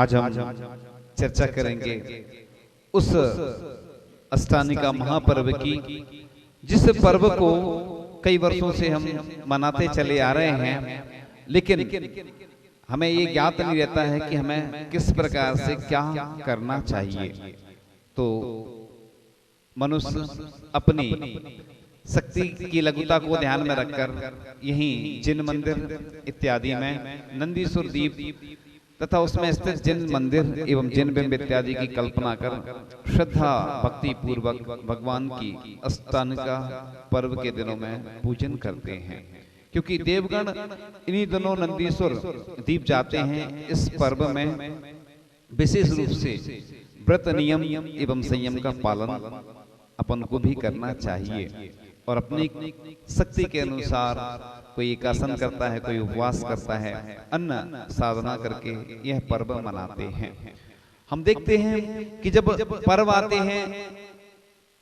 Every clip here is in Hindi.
आज हम चर्चा करेंगे उस अष्टानिका महापर्व की, जिस पर्व को कई वर्षों से हम मनाते चले आ रहे हैं, लेकिन हमें ये ज्ञात नहीं रहता है कि हमें किस प्रकार से क्या करना चाहिए। तो मनुष्य अपनी शक्ति की लघुता को ध्यान में रखकर यहीं जिन मंदिर इत्यादि में नंदीश्वर दीप तथा उसमें स्थित जिन मंदिर एवं जिन बिंब इत्यादि की कल्पना कर श्रद्धा भक्ति पूर्वक भगवान की अष्टानिका पर्व के दिनों में पूजन करते हैं, क्योंकि देवगण इन्हीं दिनों नंदीश्वर दीप जाते हैं। इस पर्व में विशेष रूप से व्रत नियम एवं संयम का पालन अपन को भी करना चाहिए और अपनी शक्ति के अनुसार कोई एकासन करता है, कोई उपवास करता है, अन्न साधना करके यह पर्व मनाते हैं। हम देखते हैं कि जब पर्व आते हैं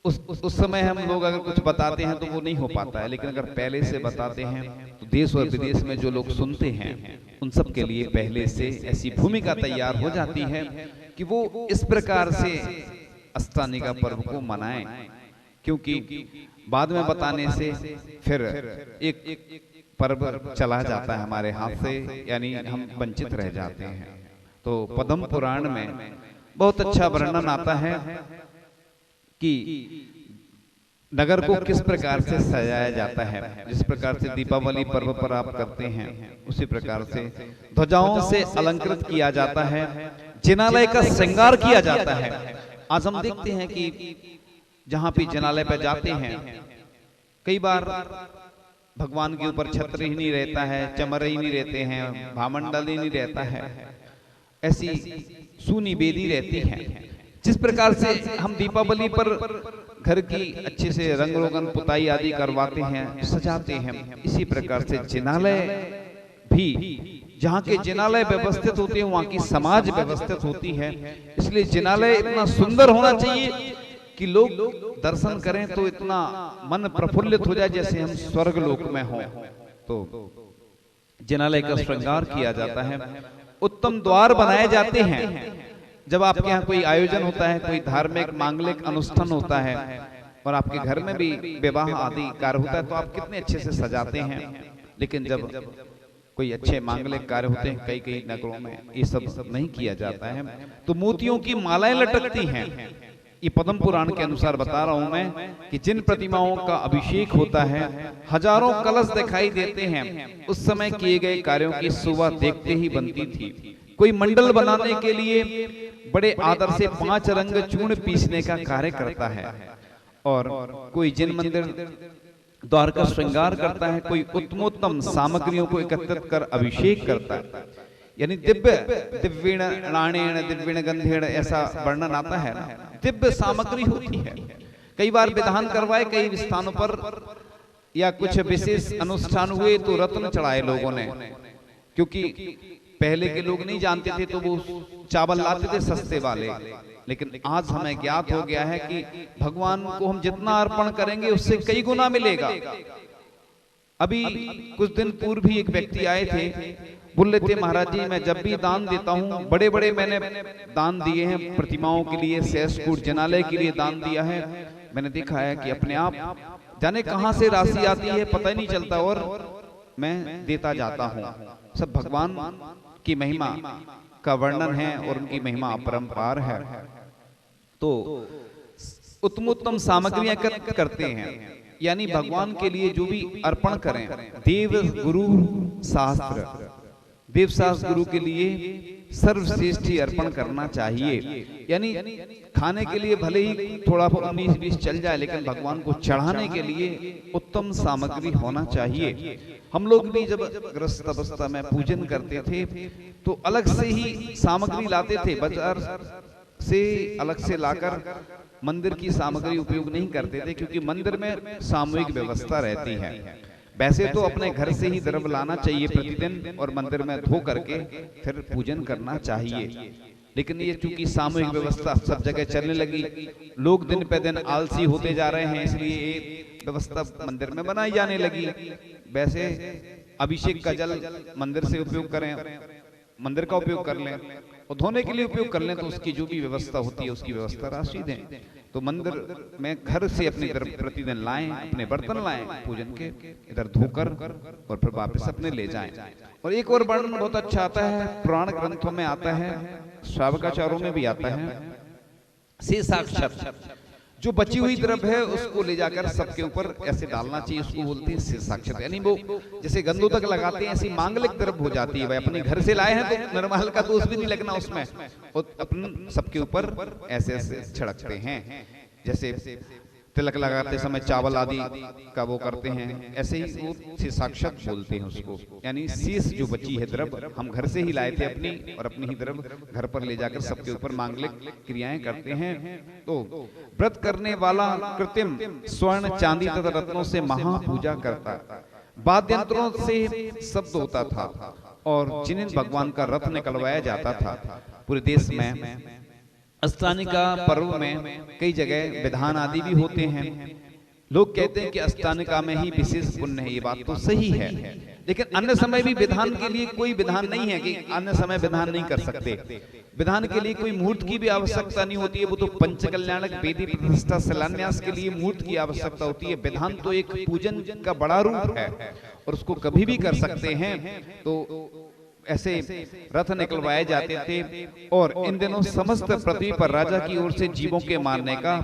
उस समय हम लोग अगर कुछ बताते हैं तो वो नहीं हो पाता है, लेकिन अगर पहले से बताते हैं तो देश और विदेश में जो लोग सुनते हैं उन सब के लिए पहले से ऐसी भूमिका तैयार हो जाती है कि वो इस प्रकार से अष्टानिका पर्व को मनाएं, क्योंकि बाद में बताने से फिर एक पर्व चला जाता है हमारे हाथ से, यानी हम वंचित रह जाते हैं। तो पद्म पुराण में बहुत अच्छा वर्णन आता है कि नगर को किस प्रकार से सजाया जाता है। जिस प्रकार से दीपावली पर्व पर आप करते हैं उसी प्रकार से ध्वजाओं से अलंकृत किया जाता है, जिनालय का श्रृंगार किया जाता है। आज हम देखते हैं कि जहां भी जिनालय पर जाते हैं कई बार भगवान के ऊपर छत्र ही नहीं रहता है, चमर ही नहीं रहते हैं, भामंडल ही नहीं रहता है, ऐसी सूनी बेदी रहती है। जिस प्रकार से हम दीपावली पर घर की अच्छे से रंग रोगन पुताई आदि करवाते हैं, सजाते हैं, इसी प्रकार से जिनालय भी जहाँ के जिनालय व्यवस्थित होते हैं वहाँ की समाज व्यवस्थित होती है। इसलिए जिनालय इतना सुंदर होना चाहिए कि लोग दर्शन करें तो इतना मन प्रफुल्लित हो जाए जैसे हम स्वर्ग लोक में हों। तो जिनालय का श्रृंगार किया जाता है, उत्तम द्वार बनाए जाते हैं। जब आपके यहाँ कोई आयोजन होता है, कोई धार्मिक मांगलिक अनुष्ठान होता है और आपके घर में भी विवाह आदि कार्य होता है तो आप कितने अच्छे से सजाते हैं, लेकिन जब कोई अच्छे मांगलिक कार्य होते हैं कई कई नगरों में ये सब नहीं किया जाता है, तो मोतियों की मालाएं लटकती हैं। ये पद्म पुराण के अनुसार बता रहा हूं मैं कि जिन प्रतिमाओं का अभिषेक होता है हजारों कलश दिखाई देते हैं, उस समय किए गए कार्यों की शोभा देखते ही बनती थी। कोई मंडल बनाने के लिए बड़े आदर से 5 रंग चूर्ण पीसने का कार्य करता है, और कोई जिन मंदिर द्वार का श्रृंगार करता है, कोई उत्तमोत्तम सामग्रियों को एकत्रित कर अभिषेक करता है, यानी दिव्येण राणेण दिव्येण गंधेण ऐसा वर्णन आता है ना, दिव्य सामग्री होती है। कई बार विधान करवाए कई स्थानों पर या कुछ विशेष अनुष्ठान हुए तो रत्न चढ़ाए लोगों ने, क्योंकि पहले के लोग नहीं जानते थे तो वो चावल लाते थे सस्ते वाले, लेकिन आज हमें ज्ञात हो गया है कि भगवान को हम जितना अर्पण करेंगे उससे कई गुना मिलेगा। अभी कुछ दिन पूर्व ही एक व्यक्ति आए थे, बोल रहे थे महाराज जी मैं जब भी दान देता हूँ, बड़े बड़े मैंने दान दिए हैं, प्रतिमाओं के लिए, सहस्त्रकूट जिनालय के लिए दान दिया है, मैंने देखा है कि अपने आप जाने कहां से राशि आती है पता ही नहीं चलता और मैं देता जाता हूँ। सब भगवान की महिमा का वर्णन है और उनकी महिमा अपरंपार है। तो उत्तमोत्तम सामग्रियां करते हैं, यानी भगवान के लिए जो भी अर्पण करें, देव गुरु शास्त्र, देव शास्त्र गुरु के लिए सर्वश्रेष्ठ अर्पण करना चाहिए। यानी खाने के लिए भले ही थोड़ा 19-20 चल जाए, लेकिन भगवान को चढ़ाने के लिए उत्तम सामग्री होना चाहिए। हम लोग भी जब ग्रस्त अवस्था में पूजन करते थे तो अलग से ही सामग्री लाते थे, बाजार से अलग से लाकर मंदिर की सामग्री उपयोग नहीं करते थे, क्योंकि मंदिर में सामूहिक व्यवस्था रहती है। वैसे तो अपने घर से ही द्रव्य लाना चाहिए प्रतिदिन और मंदिर में धो करके फिर पूजन करना चाहिए, लेकिन ये चूंकि सामूहिक व्यवस्था सब जगह चलने लगी, लोग दिन पे दिन आलसी होते जा रहे हैं, इसलिए ये व्यवस्था मंदिर में बनाई जाने लगी। वैसे अभिषेक का जल मंदिर से उपयोग करें, मंदिर का उपयोग कर लें, और धोने के लिए उपयोग कर लें तो उसकी जो भी व्यवस्था होती है उसकी व्यवस्था राशि दें। तो मंदिर में घर से अपनी तरफ प्रतिदिन लाएं, अपने बर्तन लाएं पूजन के, इधर धोकर और फिर वापस अपने ले जाएं। और एक और वर्णन बहुत अच्छा आता है, पुराण ग्रंथों में आता है, श्रावकाचारों में भी आता है, से साक्षात जो बची हुई द्रव्य है उसको ले जाकर सबके ऊपर ऐसे डालना चाहिए, उसको बोलते हैं से साक्षात। यानी वो जैसे गंदों तक लगाते हैं ऐसी मांगलिक द्रव्य हो जाती है। भाई अपने घर से लाए हैं तो निर्मल का दोष भी नहीं लगना उसमें, और अपन सबके ऊपर ऐसे ऐसे छिड़कते हैं। जैसे तिलक लगाते समय चावल आदि का वो करते हैं, ऐसे ही वो से साक्षात बोलते हैं उसको। यानी शेष जो बची है द्रव्य हम घर से ही लाए थे अपनी, और अपनी ही द्रव्य घर पर ले जाकर सबके ऊपर मांगलिक क्रियाएं करते हैं। तो व्रत करने वाला कृत्रिम स्वर्ण चांदी तथा रत्नों से महापूजा करता, वाद्यंत्रों से शब्द होता था, और जिन्हें भगवान का रथ निकलवाया जाता था। पूरे देश में अष्टानिका पर्व में कई जगह विधान आदि भी होते हैं। लोग कहते हैं कि अष्टानिका में ही विशेष पुण्य है, ये बात तो सही है, लेकिन अन्य समय भी विधान के लिए कोई विधान नहीं है कि अन्य समय विधान नहीं कर सकते। विधान के लिए कोई मुहूर्त की भी आवश्यकता नहीं होती है, वो तो पंचकल्याणक वेदी प्रतिष्ठा शिलान्यास के लिए मुहूर्त की आवश्यकता होती है। विधान तो एक पूजन का बड़ा रूप है और उसको कभी भी कर सकते हैं। तो ऐसे रथ निकलवाए जाते थे, और इन दिनों समस्त पृथ्वी पर राजा की ओर से जीवों के मारने का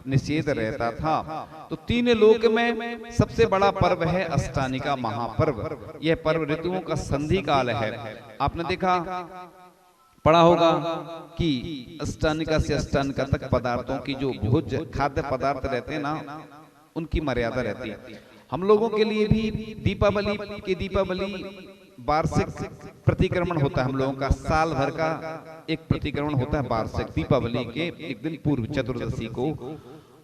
निषेध रहता था। तो तीन लोक में सबसे बड़ा पर्व है अष्टानिका महापर्व। यह पर्व ऋतुओं का संधि काल है। आपने देखा पढ़ा होगा कि अष्टानिका से अष्टानिका तक पदार्थों की जो भोज खाद्य पदार्थ रहते हैं ना, उनकी मर्यादा रहती है। हम लोगों के लिए भी दीपावली वार्षिक प्रतिक्रमण होता है। हम लोगों का साल भर का एक प्रतिक्रमण होता है वार्षिक, दीपावली के एक दिन पूर्व चतुर्दशी को,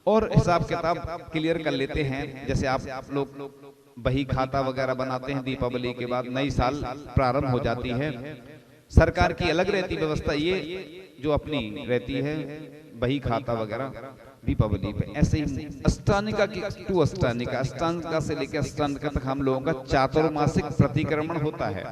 और हिसाब किताब क्लियर कर लेते हैं। जैसे आप लोग बही खाता वगैरह बनाते हैं, दीपावली के बाद नई साल प्रारंभ हो जाती है। सरकार की अलग रहती व्यवस्था, ये जो अपनी रहती है बही खाता वगैरह दीपावली पे। ऐसे ही अष्टानिका की टू अष्टानिका से लेकर अष्टानिका तक हम लोगों का चातुर्मासिक प्रतिक्रमण होता है।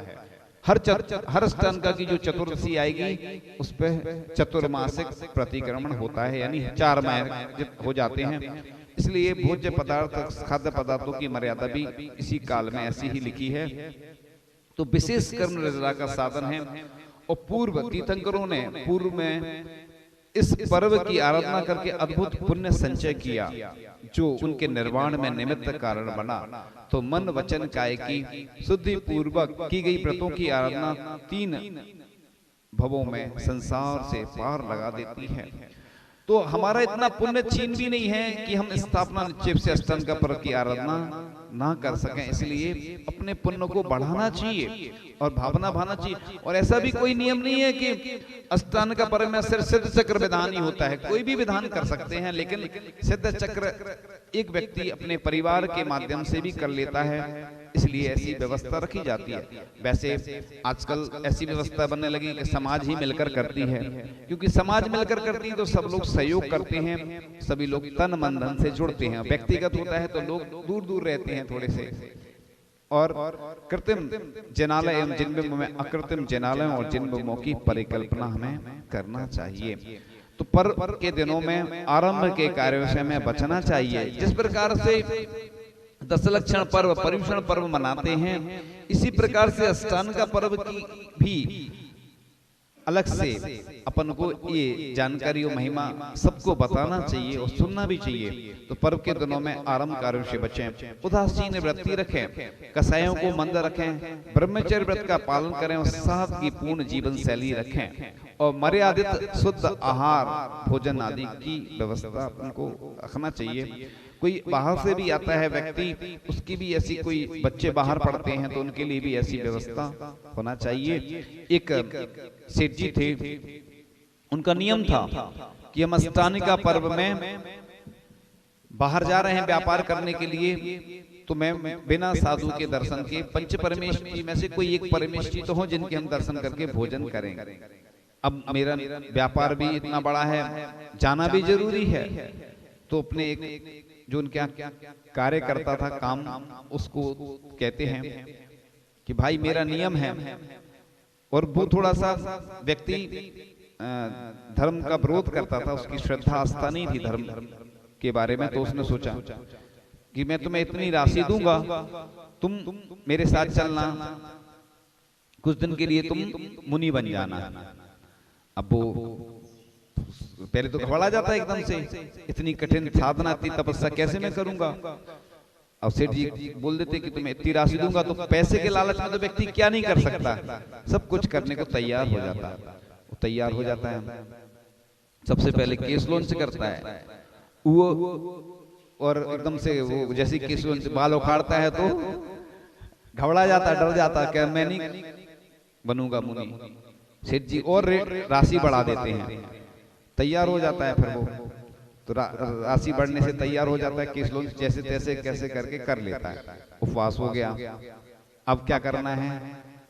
हर अष्टानिका की जो चतुर्दशी आएगी उस पे चतुर्मासिक प्रतिक्रमण होता है, यानी 4 महीने हो जाते हैं। इसलिए भोज्य पदार्थ खाद्य पदार्थों की मर्यादा भी इसी काल में ऐसी ही लिखी है। तो विशेष कर्म रजरा का साधन है, और पूर्व तीर्थंकरों ने पूर्व में इस पर्व की आराधना करके अद्भुत पुण्य संचय किया, जो उनके निर्वाण में निमित्त कारण बना। तो मन वचन काय की शुद्धि पूर्वक की गई व्रतों की आराधना 3 भवों में संसार से पार लगा देती है। तो हमारा इतना पुण्य छीन भी नहीं है कि हम स्थापना निश्चय से अष्टांग पर्व की आराधना ना कर सकें। इसलिए अपने पुण्य को बढ़ाना चाहिए और भावना भाना चाहिए। और ऐसा भी कोई नियम नहीं है कि अष्टांग का पर्व में सिर्फ सिद्ध चक्र विधान ही होता है, कोई भी विधान कर सकते हैं, लेकिन सिद्ध चक्र एक व्यक्ति अपने परिवार के माध्यम से भी कर लेता है, इसलिए ऐसी व्यवस्था रखी जाती है। वैसे आजकल ऐसी व्यवस्था बनने लगी कि समाज ही मिलकर करती है, क्योंकि समाज मिलकर करती है तो सब लोग सहयोग करते हैं, सभी लोग तन मन धन से जुड़ते हैं। व्यक्तिगत होता है तो लोग दूर दूर रहते हैं थोड़े से। और कृत्रिम जनालय एवं जिनबिंब में अकृत्रिम जनालय और जिनबिंबों की परिकल्पना हमें करना चाहिए। तो पर्व के दिनों में आरंभ के कार्यों से हमें बचना चाहिए। जिस प्रकार से दशलक्षण पर्व पर्युषण पर्व मनाते हैं, इसी प्रकार से अष्टांग का पर्व की भी अलग से अपन को ये जानकारी और महिमा सबको बताना चाहिए और सुनना भी चाहिए। तो पर्व के दिनों में आरंभ कार्यों से बचें, उदासीन वृत्ति रखें, कसायों को मंद रखें, ब्रह्मचर्य व्रत का पालन करें और साथ की पूर्ण जीवन शैली रखें, और मर्यादित शुद्ध आहार भोजन आदि की व्यवस्था अपन को रखना चाहिए। कोई बाहर से भी आता है व्यक्ति, उसकी भी ऐसी कोई बच्चे बाहर पढ़ते हैं तो उनके लिए भी ऐसी व्यवस्था होना चाहिए। एक सेठ जी थे, उनका नियम था कि हम अष्टानिका पर्व में बाहर जा रहे हैं व्यापार करने के लिए, तो मैं बिना साधु के दर्शन के पंच परमेश्वरी में से कोई एक परमेश्वरी तो हो जिनके हम दर्शन करके भोजन करेंगे। अब मेरा व्यापार भी इतना बड़ा है, जाना भी जरूरी है, तो अपने एक जो उनके कार्य करता था काम, उसको कहते हैं कि भाई मेरा नियम है और वो थोड़ा सा व्यक्ति धर्म का विरोध करता था, उसकी श्रद्धा आस्था नहीं थी धर्म के बारे में। तो उसने सोचा कि मैं तुम्हें इतनी राशि दूंगा, तुम मेरे साथ चलना, कुछ दिन के लिए तुम मुनि बन जाना। अब वो पहले तो घबरा जाता है एकदम से, इतनी कठिन साधना, इतनी तपस्या कैसे मैं करूंगा। अब सेठ जी बोल देते कि तुम्हें इतनी राशि दूंगा, तो पैसे के लालच में तो व्यक्ति क्या नहीं कर सकता, सब कुछ करने को तैयार हो जाता है। वो तैयार हो जाता है, सबसे पहले केस लोन से करता है वो, और एकदम से वो जैसे केस लोन से बाल उखाड़ता है तो घबरा जाता, डर जाता, क्या मैं नहीं बनूंगा मुनि। सेठ जी और राशि बढ़ा देते हैं, तैयार हो जाता है। फिर वो तो राशि बढ़ने से तैयार हो जाता है, केस लोन जैसे तैसे कैसे करके कर लेता है। उपवास हो गया, अब क्या करना है।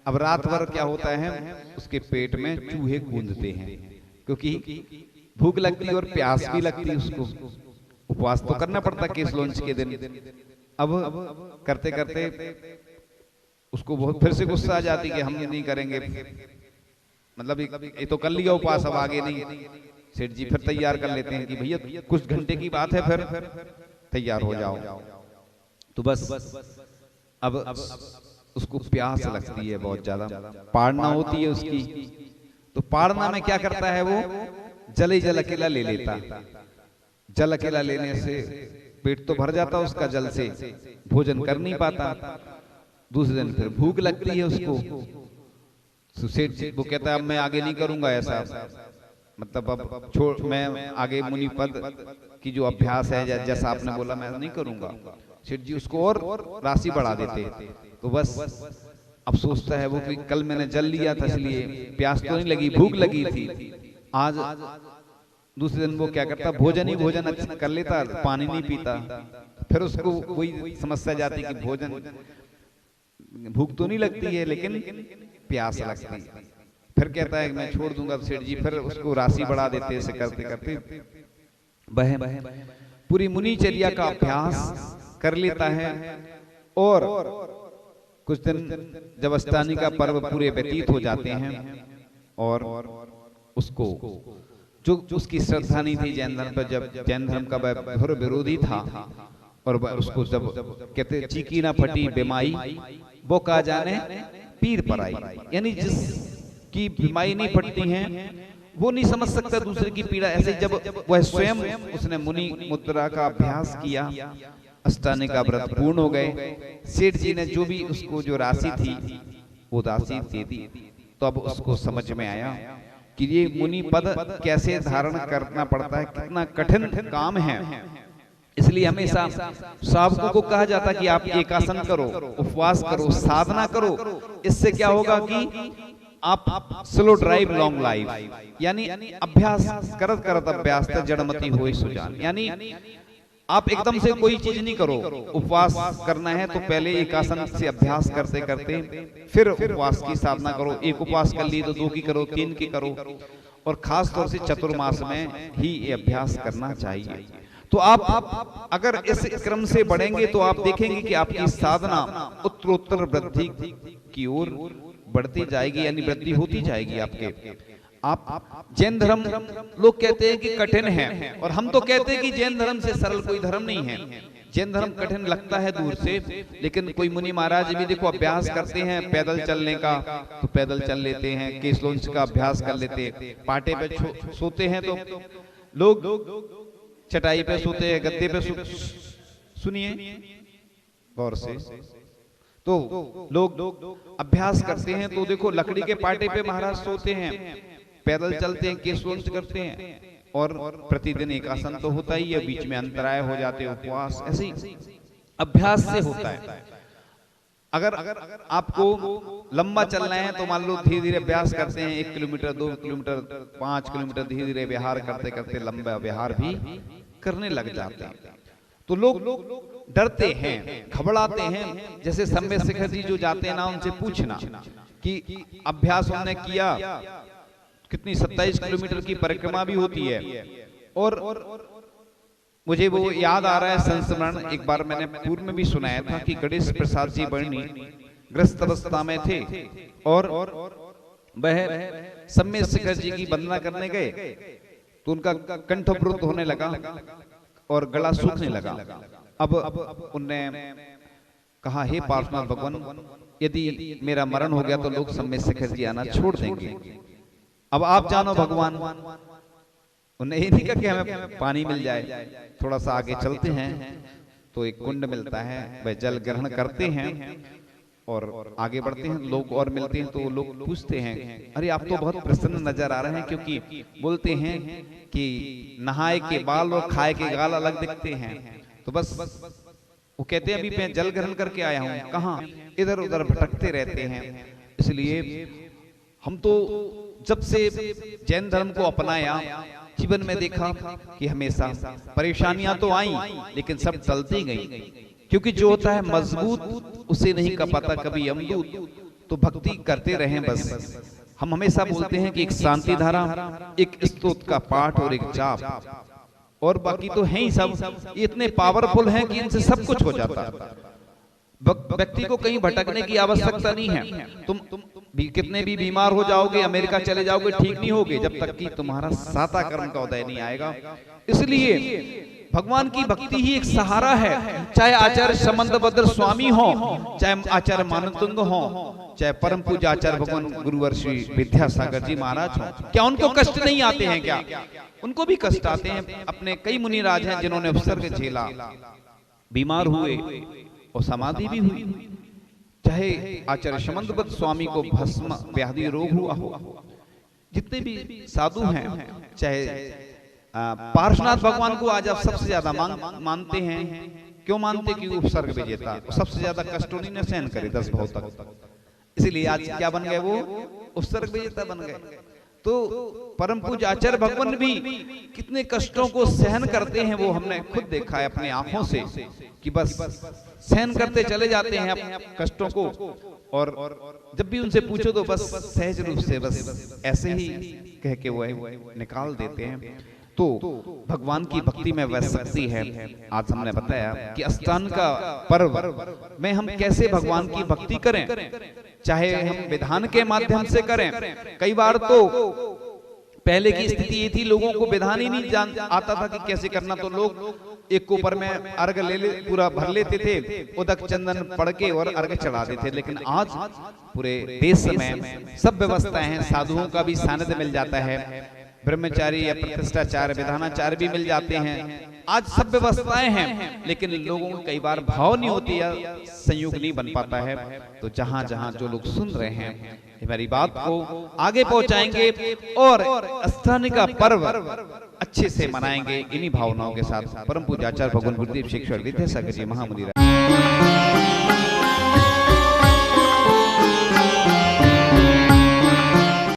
अब रात भर क्या होता है, उसके पेट में चूहे कूदते हैं, क्योंकि भूख लगती है और प्यास भी लगती है उसको। उपवास तो करना पड़ता केस लॉन्च के दिन। अब करते करते उसको बहुत फिर से गुस्सा आ जाती कि हम नहीं करेंगे, मतलब ये तो कर लिया उपवास, अब आगे नहीं। सेठ जी फिर तैयार कर लेते हैं कि भैया कुछ घंटे की बात है, फिर तैयार हो जाओ। तो बस अब उसको प्यास लगती है बहुत ज्यादा, पाड़ना होती है उसकी। तो पाड़ना में क्या करता है वो, जल ही जल अकेला ले लेता। जल अकेला लेने से पेट तो भर जाता उसका जल से, भोजन कर नहीं पाता। दूसरे दिन फिर भूख लगती है उसको। सेठ जी वो कहता है अब मैं आगे नहीं करूंगा ऐसा, मतलब अब छोड़, मैं आगे मुनि पद की जो अभ्यास है जैसा आपने बोला मैं नहीं करूंगा। सेठ जी उसको और राशि बढ़ा देते। तो बस अब सोचता है वो कि कल मैंने जल लिया था इसलिए प्यास तो नहीं लगी, भूख लगी थी। आज दूसरे दिन वो क्या करता, भोजन ही भोजन अच्छा कर लेता, पानी नहीं पीता। फिर उसको वही समस्या जाती कि भोजन, भूख तो नहीं लगती है लेकिन प्यास लगती है। फिर कहता है मैं छोड़ दूंगा। तो सेठ जी फिर उसको राशि बढ़ा देते, ऐसे करते करते वह पूरी मुनिचर्या का अभ्यास कर लेता है। और कुछ दिन जब अष्टानी का पर्व पूरे व्यतीत हो जाते हैं और उसको जो उसकी श्रद्धा नहीं थी जैन धर्म पर, जब जैन धर्म का वह विरोधी था, और उसको जब कहते चीकी ना फटी बेमाई वो कहा जाने पीर पर आई, यानी जिसकी बीमारी नहीं फटती हैं वो नहीं समझ सकता दूसरे की पीड़ा। ऐसे जब वह स्वयं उसने मुनि मुद्रा का अभ्यास किया, अष्टानी का व्रत पूर्ण हो गए, सेठ जी ने जो भी उसको जो राशि थी वो राशि दे दी। तो अब उसको समझ में आया कि ये मुनि पद कैसे धारण करना पड़ता है, कितना कठिन काम है। इसलिए हमेशा साधकों को कहा जाता कि आप एकासन करो, उपवास करो, साधना करो। इससे क्या होगा कि आप स्लो ड्राइव लॉन्ग लाइफ, यानी अभ्यास करत करत अभ्यास तक जड़मती होई सुजान, यानी आप एकदम से कोई चीज नहीं करो। उपवास करना है तो पहले एकासन से अभ्यास करते करते फिर उपवास की साधना करो। एक उपवास कर ली तो 2 की करो, 3 की करो, और खास तौर से चतुर्मास में ही ये अभ्यास करना चाहिए। तो आप अगर इस क्रम से बढ़ेंगे तो आप देखेंगे कि आपकी साधना उत्तरोत्तर वृद्धि की ओर बढ़ती जाएगी, यानी वृद्धि होती जाएगी आपके। आप जैन धर्म लोग कहते हैं कि कठिन है, और हम तो कहते हैं कि जैन धर्म से सरल कोई धर्म नहीं है। जैन धर्म कठिन लगता है दूर से, लेकिन कोई मुनि महाराज भी देखो अभ्यास करते हैं पैदल चलने का, तो पैदल चल लेते हैं, केसलोंच का अभ्यास कर लेते हैं, पाटे पे सोते हैं तो लोग चटाई पे सोते हैं, गद्दे पे सुनिए गौर से, तो लोग अभ्यास करते हैं तो देखो लकड़ी के पाटे पे महाराज सोते हैं, पैदल चलते हैं, केसलोंच करते हैं, और प्रतिदिन एक आसन तो होता ही है, बीच में अंतराय हो जाते हैं, उपवास, ऐसे ही अभ्यास से होता है। अगर आपको लंबा चलना है तो मान लो धीरे धीरे अभ्यास करते हैं, 1 किलोमीटर 2 किलोमीटर 5 किलोमीटर धीरे धीरे विहार करते करते लंबा विहार भी करने लग जाते हैं। तो लोग डरते हैं, घबराते हैं। जैसे सम्य शिखर जी जो जाते हैं ना, उनसे पूछना कि अभ्यास उन्होंने किया, कितनी 27 किलोमीटर की परिक्रमा भी होती है। और मुझे वो याद आ रहा है संस्मरण, एक बार मैंने पूर्व में भी सुनाया था कि गणेश प्रसाद जी बर्णी ग्रस्त अवस्था में थे और वह सम्मेद शिखर जी की वंदना करने गए तो उनका कंठभ्रुत होने लगा और गला सूखने लगा। अब उनने कहा, हे पार्श्वनाथ भगवान, यदि मेरा मरण हो गया तो लोग सम्मेद शिखर जी आना छोड़ देंगे, अब आप जानो भगवान। उन्हें ये नहीं कहा कि हमें पानी मिल जाए। थोड़ा सा आगे चलते हैं तो एक कुंड मिलता है, वह जल ग्रहण करते हैं और आगे बढ़ते हैं। लोग और मिलते हैं तो लोग पूछते हैं, अरे आप तो बहुत प्रसन्न नजर आ रहे हैं, क्योंकि बोलते हैं कि नहाए के बाल और खाए के गाल अलग दिखते हैं। तो बस वो कहते हैं, अभी मैं जल ग्रहण करके आया हूँ। कहाँ? इधर उधर भटकते रहते हैं। इसलिए हम तो जब से जैन धर्म को अपनाया, जीवन में देखा कि हमेशा परेशानियां तो आई लेकिन सब टलती गई, क्योंकि जो होता है मजबूत उसे नहीं का पता कभी अमदूत। तो भक्ति करते रहें बस। हम हमेशा बोलते हैं कि एक शांति धारा, एक स्तोत्र का पाठ और एक जाप, और बाकी तो है ही सब। ये इतने पावरफुल हैं कि इनसे सब कुछ हो जाता है। व्यक्ति को कहीं भटकने की आवश्यकता नहीं है। तुम भी कितने भी बीमार हो जाओगे, अमेरिका चले जाओगे, ठीक नहीं होगे जब तक कि तुम्हारा साता कर्म का उदय नहीं आएगा। इसलिए भगवान की भक्ति ही एक सहारा है। चाहे आचार्य समंतभद्र स्वामी हो, चाहे आचार्य मानतुंग हो, चाहे परम पूज्य आचार्य भगवान गुरुवर श्री विद्यासागर जी महाराज हो, क्या उनको कष्ट नहीं आते हैं? क्या उनको भी कष्ट आते हैं। अपने कई मुनिराज हैं जिन्होंने उपसर्ग झेला, बीमार हुए और समाधि भी हुई। चाहे आचार्य समंतभद्र स्वामी को भस्म व्याधि रोग हुआ हो, जितने भी साधु हैं, चाहे पार्श्वनाथ भगवान को आज आप सबसे ज्यादा मानते हैं। क्यों मानते? कि उपसर्ग विजेता, सबसे ज्यादा कष्ट उन्हीं ने सहन करे 10 भाव तक। इसीलिए आज क्या बन गए? वो उपसर्ग विजेता बन गए। तो परम पूज्य आचार्य भगवान भी कितने कष्टों को सहन करते हैं, वो हमने खुद देखा है अपनी आंखों से, कि बस सहन करते चले जाते हैं अपने कष्टों को। और जब भी उनसे पूछो तो बस सहज रूप से बस ऐसे ही कह के वो निकाल देते हैं। तो भगवान की भक्ति में वह शक्ति है। आज हमने बताया कि अष्टांग का पर्व में हम कैसे भगवान की भक्ति करें, चाहे हम विधान के माध्यम से करें। कई बार तो पहले की स्थिति ये थी, लोगों को विधान ही नहीं आता था कि कैसे करना। तो लोग एक ऊपर में अर्घ पूरा भर लेते थे, उदक चंदन पढ़ के और अर्घ चढ़ा देते थे। लेकिन आज पूरे देश में सब व्यवस्थाएं हैं, साधुओं का भी सानिध्य मिल जाता है, ब्रह्मचारी या प्रतिष्ठाचार्य विधानाचार्य भी मिल जाते हैं। आज सब व्यवस्थाएं हैं, लेकिन लोगों को कई बार भाव नहीं होती या संयोग नहीं बन पाता है। तो जहां जहां जो लोग सुन रहे हैं, हमारी बात को आगे पहुंचाएंगे और अष्टांग का पर्व अच्छे से मनाएंगे इन्हीं भावनाओं के साथ। परम पूज्य आचार्य भगवान गुरुदेव शिक्षक विद्यासागर जी महामुनि।